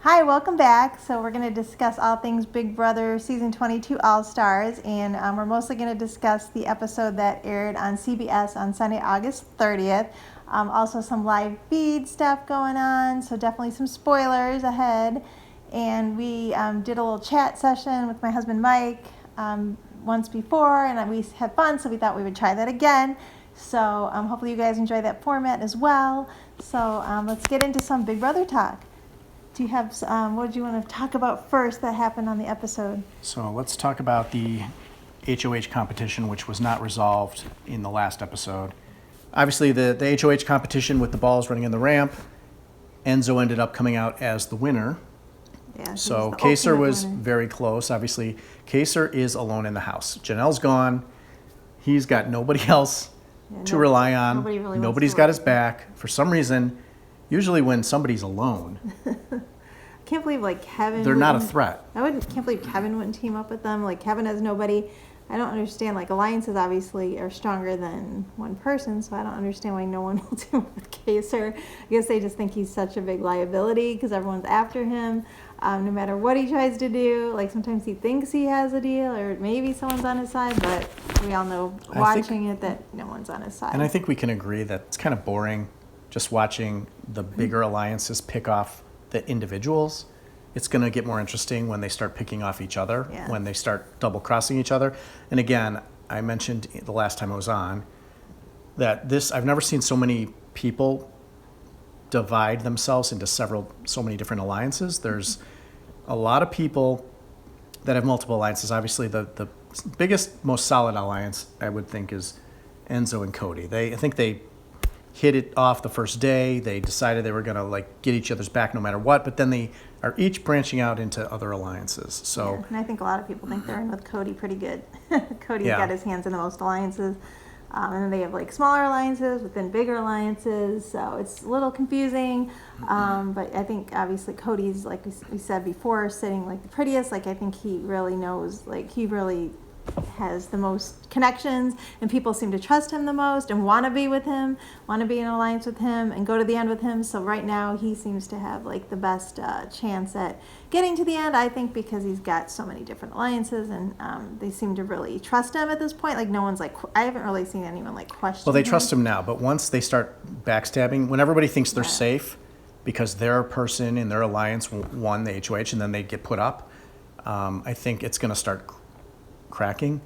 Hi, welcome back. So we're going to discuss all things Big Brother Season 22 All-Stars, and we're mostly going to discuss the episode that aired on CBS on Sunday, August 30th. Also some live feed stuff going on, so definitely some spoilers ahead. And we did a little chat session with my husband Mike once before, and we had fun, so we thought we would try that again. So hopefully you guys enjoy that format as well. So let's get into some Big Brother talk. Do you have, what did you want to talk about first that happened on the episode? So let's talk about the HOH competition, which was not resolved in the last episode. Obviously, the HOH competition with the balls running in the ramp, Enzo ended up coming out as the winner. Yeah, So Kaser was very close. Obviously, Kaser is alone in the house. Janelle's gone. He's got nobody else to rely on. Nobody's got his back. For some reason, usually when somebody's alone, I can't believe Kevin. They're not a threat. Can't believe Kevin wouldn't team up with them. Kevin has nobody. I don't understand. Alliances obviously are stronger than one person, so I don't understand why no one will team up with Kaser. I guess they just think he's such a big liability because everyone's after him. No matter what he tries to do, sometimes he thinks he has a deal, or maybe someone's on his side, but we all know watching it that no one's on his side. And I think we can agree that it's kind of boring just watching the bigger alliances pick off the individuals. It's going to get more interesting when they start picking off each other, when they start double-crossing each other. And again, I mentioned the last time I was on that I've never seen so many people divide themselves into so many different alliances. There's a lot of people that have multiple alliances. Obviously, the biggest, most solid alliance, I would think, is Enzo and Cody. I think they hit it off the first day. They decided they were going to get each other's back no matter what, but then they are each branching out into other alliances. So, yeah, and I think a lot of people think they're in with Cody pretty good. Cody's got his hands in the most alliances. And then they have smaller alliances within bigger alliances, so it's a little confusing. But I think obviously Cody's, like we said before, sitting the prettiest. I think he really knows, he really has the most connections, and people seem to trust him the most and want to be with him, want to be in an alliance with him and go to the end with him. So right now he seems to have the best chance at getting to the end, I think, because he's got so many different alliances, and they seem to really trust him at this point. No one's I haven't really seen anyone question well, they trust him now, but once they start backstabbing, when everybody thinks they're safe because their person in their alliance won the HOH and then they get put up, I think it's going to start cracking,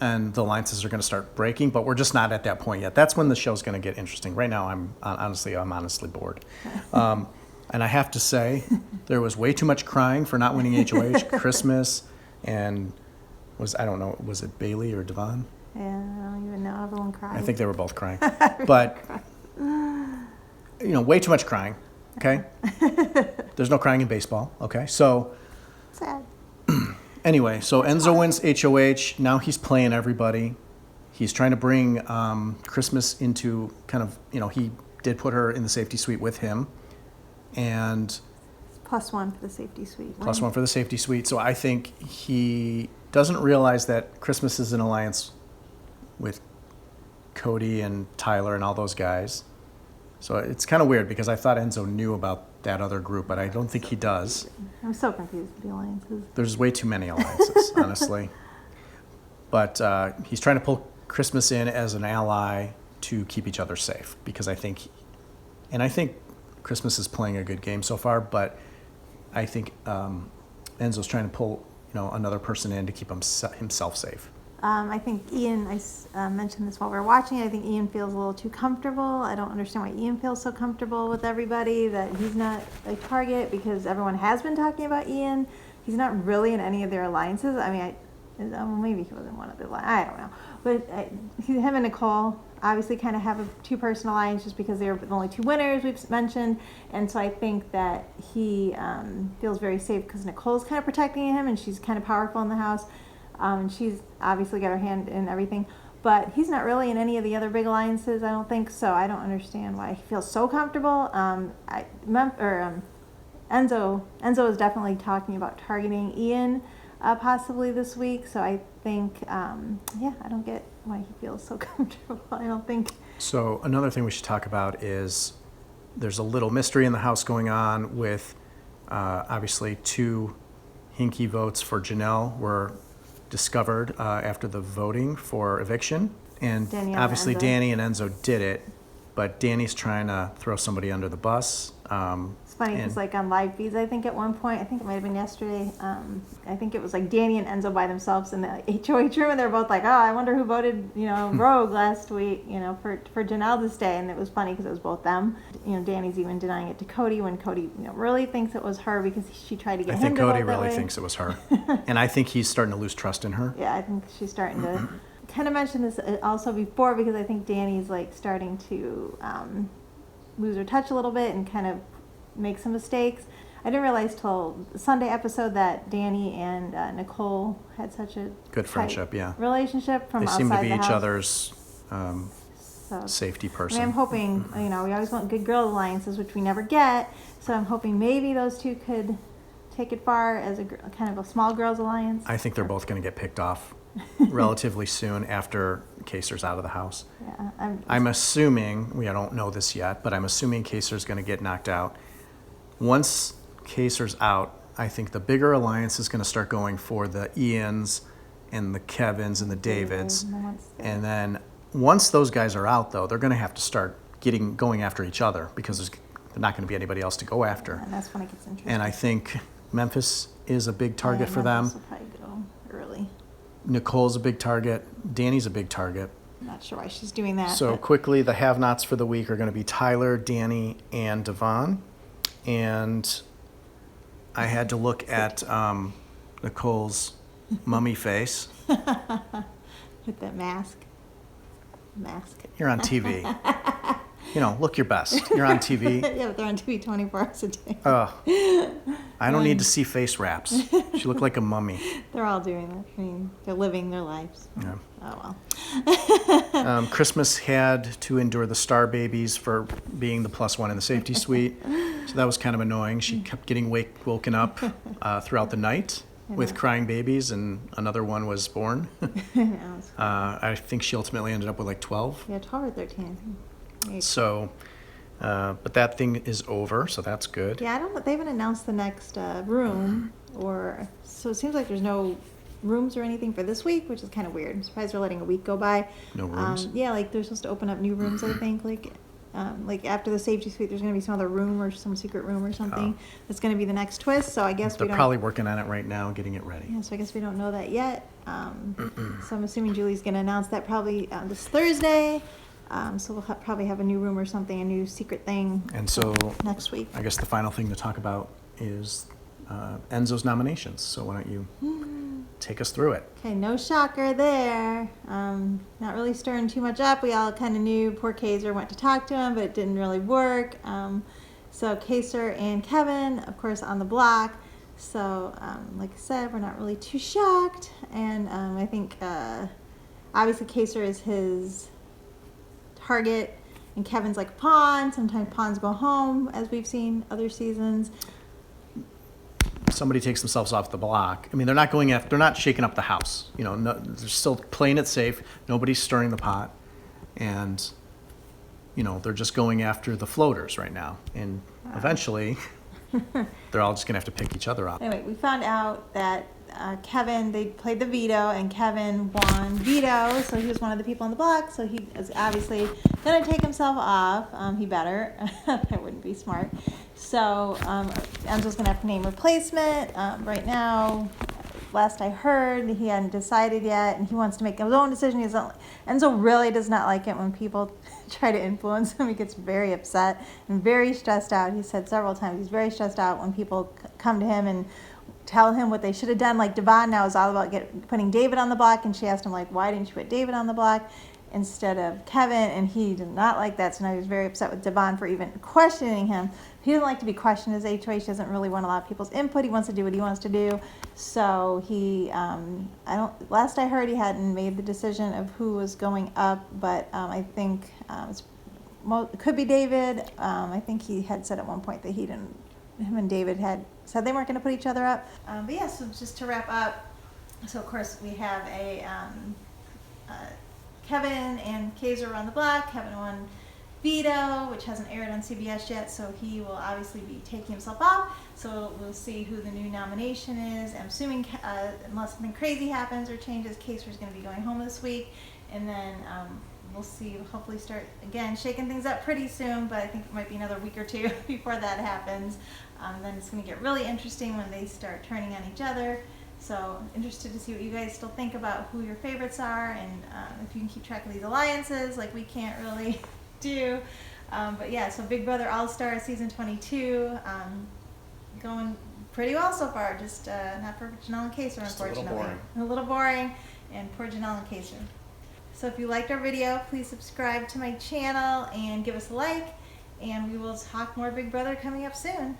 and the alliances are going to start breaking, but we're just not at that point yet. That's when the show's going to get interesting. Right now, I'm honestly bored. And I have to say, there was way too much crying for not winning HOH. Christmas, and was it Bailey or Devon? Yeah, I don't even know. Everyone cried. I think they were both crying. But, way too much crying, okay? There's no crying in baseball, okay? So, sad. Anyway, so Enzo wins HOH. Now he's playing everybody. He's trying to bring Christmas into he did put her in the safety suite with him. And +1 for the safety suite. +1 for the safety suite. So I think he doesn't realize that Christmas is an alliance with Cody and Tyler and all those guys. So it's kind of weird because I thought Enzo knew about that other group, but I don't think he does. I'm so confused with the alliances. There's way too many alliances, honestly. But he's trying to pull Christmas in as an ally to keep each other safe, because I think Christmas is playing a good game so far, but I think Enzo's trying to pull another person in to keep himself safe. I think Ian, I mentioned this while we were watching, I think Ian feels a little too comfortable. I don't understand why Ian feels so comfortable with everybody, that he's not a target, because everyone has been talking about Ian. He's not really in any of their alliances. I mean, maybe he was in one of the alliances. I don't know. But him and Nicole obviously kind of have a two-person alliance just because they're the only two winners we've mentioned. And so I think that he feels very safe because Nicole's kind of protecting him, and she's kind of powerful in the house. And she's obviously got her hand in everything, but he's not really in any of the other big alliances, I don't think. So I don't understand why he feels so comfortable. Enzo is definitely talking about targeting Ian possibly this week. So I think, I don't get why he feels so comfortable. I don't think. So another thing we should talk about is there's a little mystery in the house going on with Obviously, 2 hinky votes for Janelle were discovered after the voting for eviction. And Danielle obviously and Enzo. Danny and Enzo did it, but Danny's trying to throw somebody under the bus. It's funny because and- like on live feeds, I think at one point, I think it might have been yesterday, I think it was like Danny and Enzo by themselves in the HOH room, and they're both like, oh, I wonder who voted, rogue last week, for Janelle to stay. And it was funny because it was both them. Danny's even denying it to Cody when Cody, really thinks it was her because she tried to get I him think to vote Cody that really way. thinks it was her. And I think he's starting to lose trust in her. Yeah, I think she's starting to kind of mention this also before, because I think Danny's like starting to lose her touch a little bit and kind of make some mistakes. I didn't realize till the Sunday episode that Danny and Nicole had such a Good friendship, tight yeah. relationship from They outside seem to be the each house. other's So, safety I person. mean, I'm hoping, we always want good girl alliances, which we never get. So I'm hoping maybe those two could take it far as a kind of a small girls alliance. I think they're both going to get picked off relatively soon after Kaser's out of the house. Yeah, I'm assuming, I don't know this yet, but I'm assuming Kaser's going to get knocked out. Once Kaser's out, I think the bigger alliance is going to start going for the Ians and the Kevins and the Davids. And then once those guys are out, though, they're going to have to start going after each other because there's not going to be anybody else to go after. And that's when it gets interesting. And I think Memphis is a big target for Memphis them. will probably go early. Nicole's a big target. Danny's a big target. I'm not sure why she's doing that. So but quickly, the have-nots for the week are going to be Tyler, Danny, and Devon. And I had to look at Nicole's mummy face. with that mask. You're on TV. Look your best. You're on TV. Yeah, but they're on TV 24 hours a day. I don't need to see face wraps. She looked like a mummy. They're all doing that. I mean, they're living their lives. Yeah. Oh, well. Christmas had to endure the star babies for being the +1 in the safety suite. So that was kind of annoying. She kept getting woken up throughout the night with crying babies, and another one was born. I think she ultimately ended up with like 12. Yeah, 12 or 13, I think. So, but that thing is over, so that's good. Yeah, they haven't announced the next room, so it seems like there's no rooms or anything for this week, which is kind of weird. I'm surprised they're letting a week go by. No rooms? Yeah, like they're supposed to open up new rooms, I think, like after the safety suite, there's going to be some other room or some secret room or something that's going to be the next twist. So I guess They're we don't. probably working on it right now, getting it ready. Yeah, so I guess we don't know that yet. So I'm assuming Julie's going to announce that probably this Thursday. So we'll probably have a new room or something, a new secret thing. And so next week. I guess the final thing to talk about is Enzo's nominations. So why don't you take us through it? Okay, no shocker there. Not really stirring too much up. We all kind of knew poor Kaser went to talk to him, but it didn't really work. So Kaser and Kevin, of course, on the block. So like I said, we're not really too shocked. And I think obviously Kaser is his target, and Kevin's like a pawn. Sometimes pawns go home, as we've seen other seasons. Somebody takes themselves off the block. I mean, they're not shaking up the house. They're still playing it safe. Nobody's stirring the pot, and they're just going after the floaters right now. And eventually, they're all just gonna have to pick each other up. Anyway, we found out that Kevin, they played the veto, and Kevin won veto, so he was one of the people on the block, so he is obviously going to take himself off. He better. That wouldn't be smart. So Enzo's going to have to name replacement. Right now, last I heard, he hadn't decided yet, and he wants to make his own decision. Enzo really does not like it when people try to influence him. He gets very upset and very stressed out. He said several times he's very stressed out when people come to him and tell him what they should have done. Like Devon now is all about putting David on the block, and she asked him, like, why didn't you put David on the block instead of Kevin? And he did not like that, so now he was very upset with Devon for even questioning him. He doesn't like to be questioned as HOH. He doesn't really want a lot of people's input. He wants to do what he wants to do. So he, last I heard, he hadn't made the decision of who was going up, but I think it could be David. I think he had said at one point that him and David had said they weren't going to put each other up. But yeah, so just to wrap up, so of course we have Kevin and Kaser on the block. Kevin won veto, which hasn't aired on CBS yet, so he will obviously be taking himself off. So we'll see who the new nomination is. I'm assuming unless something crazy happens or changes, Kaser's going to be going home this week, and then we'll see. We'll hopefully start again shaking things up pretty soon, but I think it might be another week or two before that happens. Then it's going to get really interesting when they start turning on each other. So interested to see what you guys still think about who your favorites are, and if you can keep track of these alliances like we can't really do. But yeah, so Big Brother All-Star season 22, going pretty well so far. Just not for Janelle and Kaser, unfortunately. A little boring, and poor Janelle and Kaser. So if you liked our video, please subscribe to my channel and give us a like, and we will talk more Big Brother coming up soon.